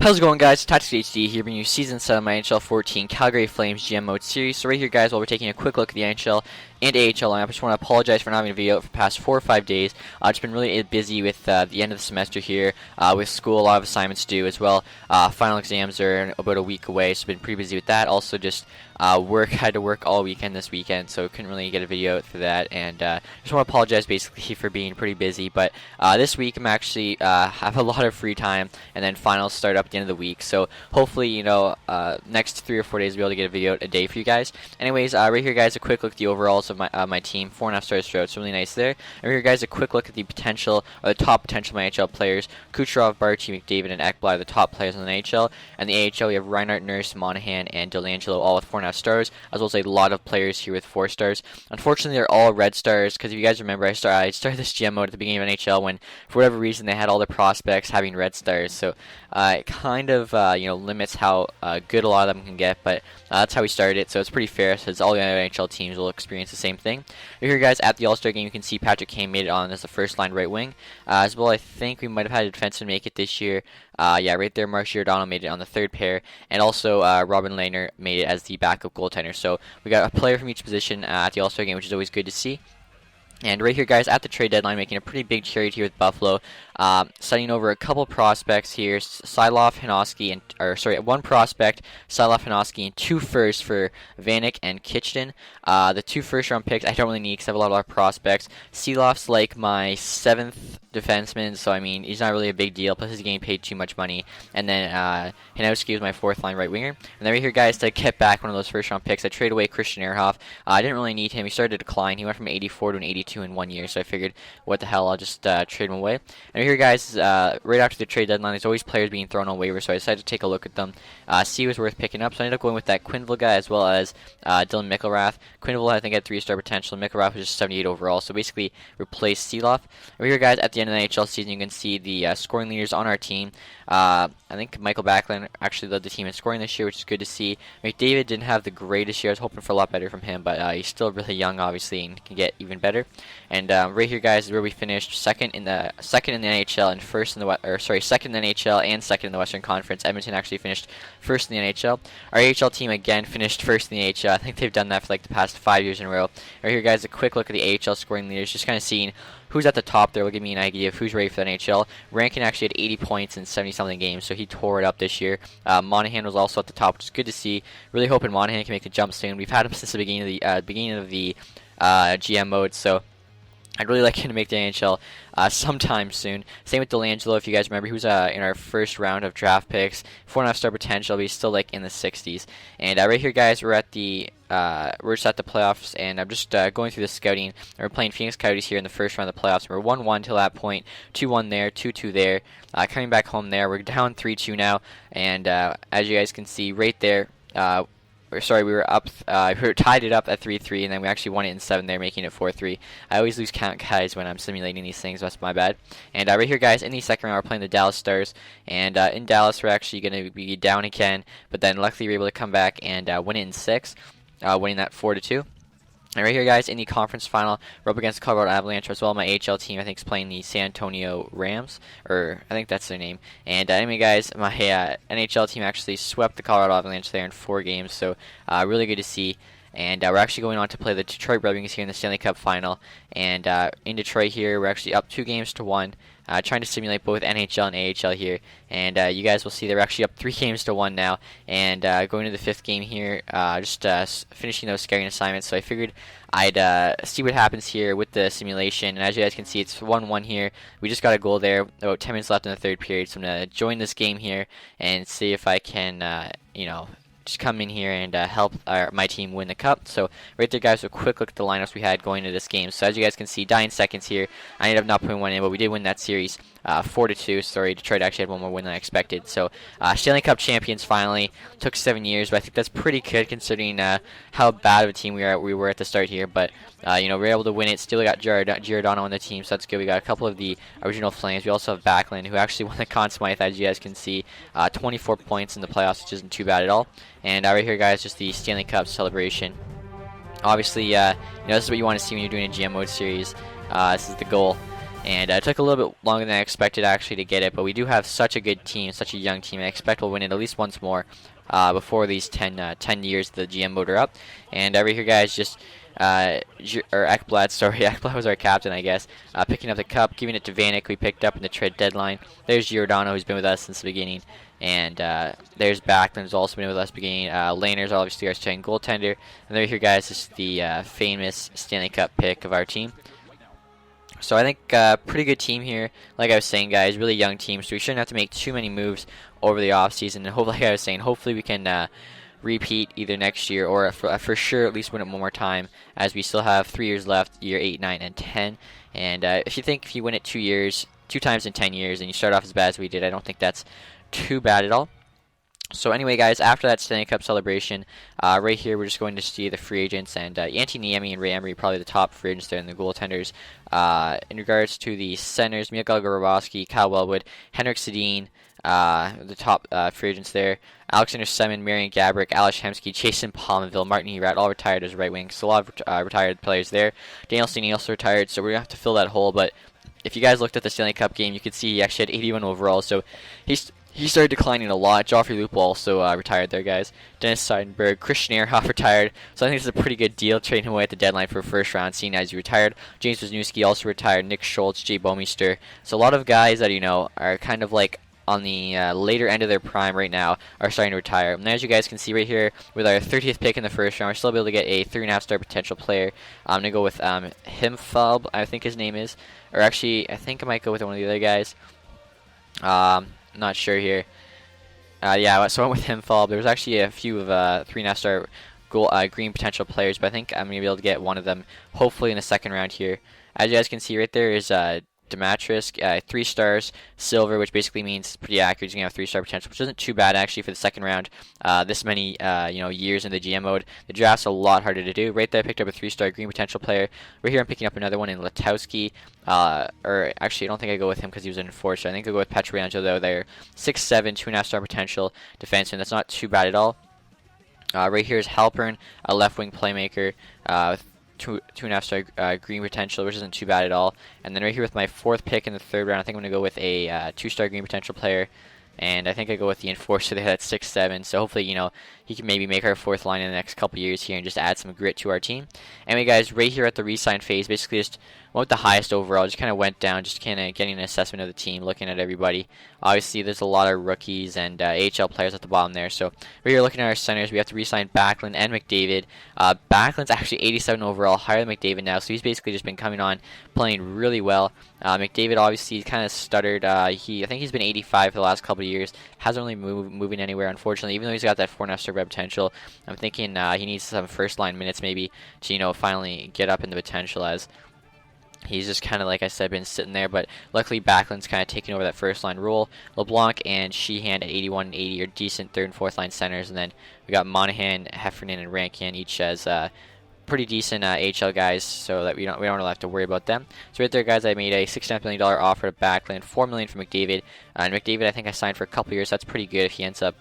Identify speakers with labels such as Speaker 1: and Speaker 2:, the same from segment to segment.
Speaker 1: How's it going, guys? TacTixHD here, bringing you Season 7 of my NHL 14 Calgary Flames GM Mode Series. So right here, guys, while we're taking a quick look at the NHL and AHL lineup, I just want to apologize for not having a video out for the past 4 or 5 days. I've just been really busy with the end of the semester here, with school, a lot of assignments due as well. Final exams are about a week away, so I've been pretty busy with that. Also, just had to work all weekend this weekend, so couldn't really get a video out for that. And just want to apologize basically for being pretty busy. But this week I'm actually have a lot of free time, and then finals start up at the end of the week. So hopefully, next 3 or 4 days, we'll be able to get a video out a day for you guys. Anyways, right here, guys, a quick look at the overalls of my team. 4.5 stars throughout, so really nice there. And right here, guys, a quick look at the potential, or the top potential NHL players. Kucherov, Barty, McDavid, and Ekblad are the top players in the NHL. And the AHL, we have Reinhart, Nurse, Monahan, and Delangelo, all with 4.5 stars, as well as a lot of players here with 4 stars. Unfortunately, they're all red stars, because if you guys remember, I started this GM mode at the beginning of NHL when, for whatever reason, they had all the prospects having red stars. So it kind of limits how good a lot of them can get, but that's how we started it. So it's pretty fair, since all the other NHL teams will experience the same thing. Here, guys, at the All-Star game, you can see Patrick Kane made it on as the first line right wing. As well, I think we might have had a defenseman make it this year. Yeah, right there, Mark Giordano made it on the third pair, and also Robin Lehner made it as the backup goaltender. So we got a player from each position at the All-Star game, which is always good to see. And right here, guys, at the trade deadline, making a pretty big trade here with Buffalo, sending over a couple prospects here, Silov, Hanoski, one prospect, Silov, Hanoski, and 2 firsts for Vanek and Kitchen. The 2 first-round picks I don't really need because I have a lot of prospects. Silov's like my 7th defenseman, so I mean, he's not really a big deal, plus he's getting paid too much money. And then Hanoski was my 4th line right winger. And then right here, guys, to get back one of those first-round picks, I traded away Christian Ehrhoff. I didn't really need him. He started to decline. He went from 84 to an 82 in 1 year, so I figured, what the hell, I'll just trade him away. And here, guys, right after the trade deadline, there's always players being thrown on waivers, so I decided to take a look at them, see who was worth picking up. So I ended up going with that Quenneville guy, as well as Dylan Mickelrath. Quenneville, I think, had 3-star potential, and Mickelrath was just 78 overall, so basically replaced Siloff. Over here, guys, at the end of the NHL season, you can see the scoring leaders on our team. I think Michael Backlund actually led the team in scoring this year, which is good to see. McDavid didn't have the greatest year. I was hoping for a lot better from him, but he's still really young, obviously, and can get even better. And right here, guys, is where we finished second in the NHL and second in the NHL and second in the Western Conference. Edmonton actually finished first in the NHL. Our AHL team again finished first in the AHL. I think they've done that for like the past 5 years in a row. Right here, guys, a quick look at the AHL scoring leaders, just kind of seeing who's at the top there will give me an idea of who's ready for the NHL. Rankin actually had 80 points in 70-something games, so he tore it up this year. Monahan was also at the top, which is good to see. Really hoping Monahan can make the jump soon. We've had him since the beginning of the GM mode, so I'd really like him to make the NHL sometime soon. Same with Delangelo, if you guys remember. He was in our first round of draft picks. 4.5-star potential, but he's still like in the 60s. And right here, guys, we're just at the playoffs, and I'm just going through the scouting. And we're playing Phoenix Coyotes here in the first round of the playoffs. We're 1-1 till that point, 2-1 there, 2-2 there. Coming back home there, we're down 3-2 now. And as you guys can see right there, we were up. We tied it up at 3-3, and then we actually won it in 7 there, making it 4-3. I always lose count, guys, when I'm simulating these things. That's my bad. And right here, guys, in the second round, we're playing the Dallas Stars. And in Dallas, we're actually going to be down again. But then luckily, we were able to come back and win it in 6, winning that 4-2. And right here, guys, in the conference final, we're up against the Colorado Avalanche, as well. My AHL team, I think, is playing the San Antonio Rams, or I think that's their name. And anyway, guys, my NHL team actually swept the Colorado Avalanche there in 4 games, so really good to see. And we're actually going on to play the Detroit Red Wings here in the Stanley Cup final. And in Detroit here, we're actually up 2-1. Trying to simulate both NHL and AHL here. And you guys will see they're actually up 3-1 now. And going to the 5th game here, just finishing those scouting assignments. So I figured I'd see what happens here with the simulation. And as you guys can see, it's 1-1 here. We just got a goal there, about 10 minutes left in the 3rd period. So I'm going to join this game here and see if I can, just come in here and help my team win the cup. So right there, guys, a quick look at the lineups we had going into this game. So as you guys can see, dying seconds here. I ended up not putting one in, but we did win that series 4-2. Sorry, Detroit actually had one more win than I expected. So Stanley Cup champions finally. Took 7 years, but I think that's pretty good considering how bad of a team we were at the start here. But we were able to win it. Still got Giordano on the team, so that's good. We got a couple of the original Flames. We also have Backlund, who actually won the Conn Smythe, as you guys can see. 24 points in the playoffs, which isn't too bad at all. And right here, guys, just the Stanley Cup celebration. Obviously, this is what you want to see when you're doing a GM mode series. This is the goal. And it took a little bit longer than I expected actually to get it, but we do have such a good team, such a young team. I expect we'll win it at least once more before these 10 years of the GM mode are up. And over here, guys, just or Ekblad, sorry, Ekblad was our captain, I guess, picking up the cup, giving it to Vanek, we picked up in the trade deadline. There's Giordano, who's been with us since the beginning. And there's Backlund, who's also been with us beginning. Laner's obviously our starting goaltender. And there here, guys, is the famous Stanley Cup pick of our team. So I think pretty good team here. Like I was saying, guys, really young team, so we shouldn't have to make too many moves over the offseason. And hopefully, like I was saying, hopefully we can repeat either next year or for sure at least win it one more time, as we still have 3 years left, year 8, 9, and 10. And if you win it 2 years, 2 times in 10 years, and you start off as bad as we did, I don't think that's too bad at all. So anyway, guys, after that Stanley Cup celebration, right here we're just going to see the free agents, and Antti Niemi and Ray Emery probably the top free agents there, and the goaltenders. In regards to the centers, Mikhail Gorobowski, Kyle Wellwood, Henrik Sedin, the top free agents there. Alexander Semin, Marian Gaborik, Alex Hemsky, Jason Palmville, Martin Erat, all retired as right wing. So a lot of retired players there. Daniel Steeney also retired, so we're going to have to fill that hole, but if you guys looked at the Stanley Cup game, you could see he actually had 81 overall, so he started declining a lot. Joffrey Lupul also retired there, guys. Dennis Seidenberg, Christian Ehrhoff retired. So I think it's a pretty good deal trading him away at the deadline for a first round, seeing as he retired. James Wisniewski also retired. Nick Schultz, Jay Bomeister. So a lot of guys that, are kind of like on the later end of their prime right now are starting to retire. And as you guys can see right here, with our 30th pick in the first round, we're still able to get a 3.5-star potential player. I'm going to go with Himfalb, I think his name is. Or actually, I think I might go with one of the other guys. Not sure here. Yeah, so I went with Himfalb. There was actually a few of 3.5-star green potential players, but I think I'm going to be able to get one of them, hopefully in the second round here. As you guys can see right there is Demetrius, 3 stars, silver, which basically means pretty accurate. He's going to have 3-star potential, which isn't too bad actually for the second round. This many years in the GM mode. The draft's a lot harder to do. Right there I picked up a 3-star green potential player. Right here I'm picking up another one in Letowski. Or actually I don't think I go with him because he was an enforcer. I think I'll go with Pietrangelo though. They're 6'7", 2.5-star potential defenseman. That's not too bad at all. Right here is Halpern, a left wing playmaker. 2.5-star green potential, which isn't too bad at all. And then right here with my 4th pick in the 3rd round, I think I'm going to go with a 2-star green potential player. And I think I go with the enforcer there at 6'7". So hopefully, he can maybe make our 4th line in the next couple years here and just add some grit to our team. Anyway, guys, right here at the re-sign phase, basically just went with the highest overall. Just kind of went down, just kind of getting an assessment of the team, looking at everybody. Obviously, there's a lot of rookies and AHL players at the bottom there. So right here looking at our centers, we have to re-sign Backlund and McDavid. Backlund's actually 87 overall, higher than McDavid now. So he's basically just been coming on, playing really well. McDavid obviously kind of stuttered. I think he's been 85 for the last couple of years. Hasn't really moving anywhere, unfortunately. Even though he's got that 4.5-star red potential, I'm thinking he needs some first-line minutes maybe to finally get up in the potential, as he's just kind of, like I said, been sitting there. But luckily Backlund's kind of taking over that first-line role. LeBlanc and Sheehan at 81 and 80 are decent 3rd and 4th-line centers. And then we got Monahan, Heffernan, and Rankin each as pretty decent AHL guys, so that we don't really have to worry about them. So right there, guys, I made a $6.5 million offer to Backlund, $4 million for McDavid. And McDavid, I think I signed for a couple years. That's pretty good if he ends up,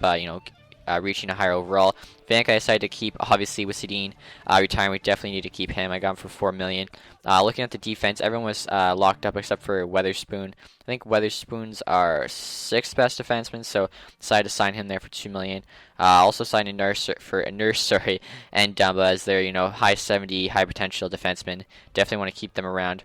Speaker 1: reaching a higher overall. Vanek I decided to keep, obviously, with Sedin retiring. We definitely need to keep him. I got him for $4 million. Looking at the defense, everyone was locked up except for Weatherspoon. I think Weatherspoon's our 6th best defenseman, so decided to sign him there for $2 million. Also signed a Nurse, and Dumba as their high 70, high potential defenseman. Definitely want to keep them around.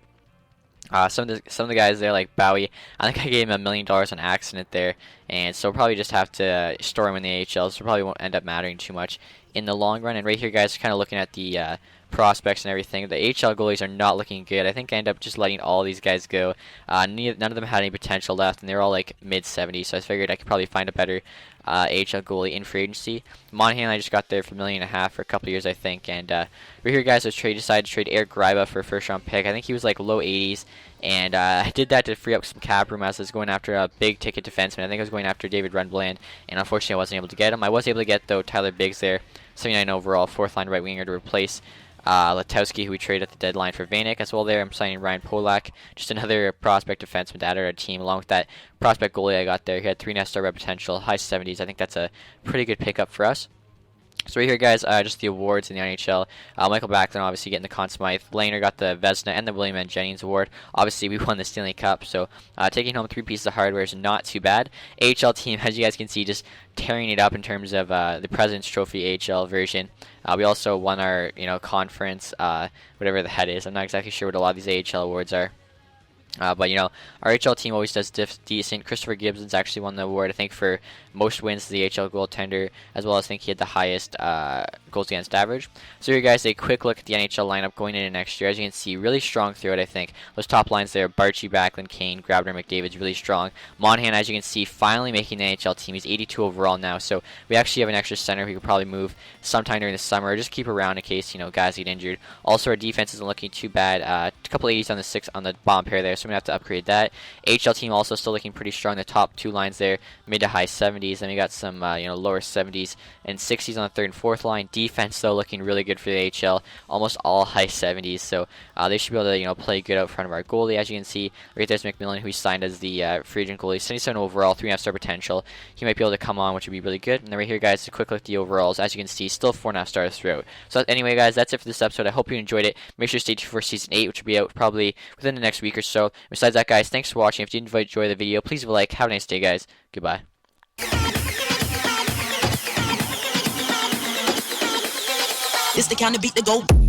Speaker 1: Some of the guys there, like Bowie, I think I gave him $1 million on accident there, and so we'll probably just have to store him in the AHL, so probably won't end up mattering too much in the long run. And right here, guys, kind of looking at the prospects and everything, the AHL goalies are not looking good. I think I end up just letting all these guys go. None of them had any potential left, and they're all like mid-70s, so I figured I could probably find a better AHL goalie in free agency. Monahan I just got there for $1.5 million for a couple years, I think. And right here, guys, I decided to trade Eric Gryba for a first-round pick. I think he was like low 80s, and I did that to free up some cap room as I was going after a big-ticket defenseman. I think I was going after David Rundbland, and unfortunately I wasn't able to get him. I was able to get, though, Tyler Biggs there, 79 overall, 4th-line right winger to replace Letowski, who we traded at the deadline for Vanek as well there. I'm signing Ryan Polak, just another prospect defenseman to add to our team, along with that prospect goalie I got there. He had 3.5-star red potential, high 70s. I think that's a pretty good pickup for us. So right here, guys, just the awards in the NHL. Michael Backlund obviously getting the Conn Smythe. Blainer got the Vezina and the William N. Jennings Award. Obviously, we won the Stanley Cup, so taking home 3 pieces of hardware is not too bad. AHL team, as you guys can see, just tearing it up in terms of the President's Trophy AHL version. We also won our conference, whatever the head is. I'm not exactly sure what a lot of these AHL awards are. But our HL team always does decent. Christopher Gibbson's actually won the award, I think, for most wins to the HL goaltender, as well as I think he had the highest goals against average. So here, guys, a quick look at the NHL lineup going into next year. As you can see, really strong throughout, I think. Those top lines there, Barchi, Backlund, Kane, Grabner, McDavid's really strong. Monahan, as you can see, finally making the NHL team. He's 82 overall now, so we actually have an extra center we could probably move sometime during the summer, or just keep around in case, guys get injured. Also, our defense isn't looking too bad. A couple 80s on the on the bottom pair there, so we're going to have to upgrade that. HL team also still looking pretty strong. The top 2 lines there, mid to high 70s. Then we got some lower 70s and 60s on the 3rd and 4th line. Defense though looking really good for the HL, almost all high 70s. So they should be able to play good out front of our goalie. As you can see, right there's McMillan, who signed as the free agent goalie, 77 overall, 3.5-star potential. He might be able to come on, which would be really good. And then right here, guys, a quick look at the overalls. As you can see, still 4.5 stars throughout. So anyway, guys, that's it for this episode. I hope you enjoyed it. Make sure to stay tuned for season 8, which will be out probably within the next week or so. Besides that, guys, thanks for watching. If you did enjoy the video, please leave a like. Have a nice day, guys. Goodbye.
Speaker 2: It's the kind of beat that go.